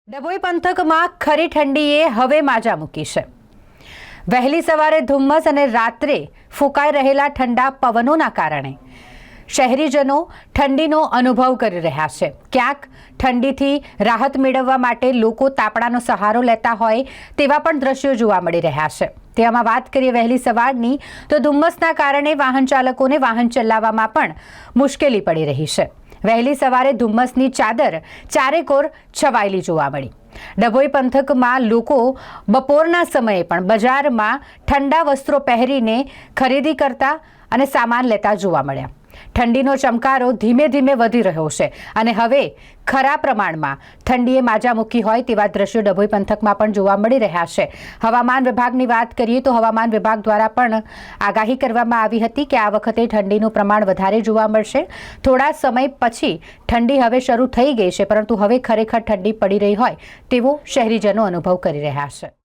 ડભોઈ પંથકમાં ખરી ઠંડીએ હવે માજા મૂકી છે। વહેલી સવારે ધુમ્મસ અને રાત્રે ફૂંકાઈ રહેલા ઠંડા પવનોના કારણે શહેરીજનો ઠંડીનો અનુભવ કરી રહ્યા છે। ક્યાંક ઠંડીથી રાહત મેળવવા માટે લોકો તાપણાનો સહારો લેતા હોય તેવા પણ દ્રશ્યો જોવા મળી રહ્યા છે। તેમાં વાત કરીએ વહેલી સવારની તો ધુમ્મસના કારણે વાહન ચાલકોને વાહન ચલાવવામાં પણ મુશ્કેલી પડી રહી છે। વહેલી સવારે ધુમ્મસની ચાદર ચારેકોર છવાયેલી જોવા મળી। ડભોઈ પંથકમાં લોકો બપોરના સમયે પણ બજારમાં ઠંડા વસ્ત્રો પહેરીને ખરીદી કરતા અને સામાન લેતા જોવા મળ્યા। ઠંડીનો ચમકારો ધીમે ધીમે વધી રહ્યો છે અને હવે ખરા પ્રમાણમાં ઠંડીએ માજા મૂકી હોય તેવા દ્રશ્યો ડભોઈ પંથકમાં પણ જોવા મળી રહ્યા છે। હવામાન વિભાગની વાત કરીએ તો હવામાન વિભાગ દ્વારા પણ આગાહી કરવામાં આવી હતી કે આ વખતે ઠંડીનું પ્રમાણ વધારે જોવા મળશે। થોડા સમય પછી ઠંડી હવે શરૂ થઈ ગઈ છે, પરંતુ હવે ખરેખર ઠંડી પડી રહી હોય તેવો શહેરીજનો અનુભવ કરી રહ્યા છે।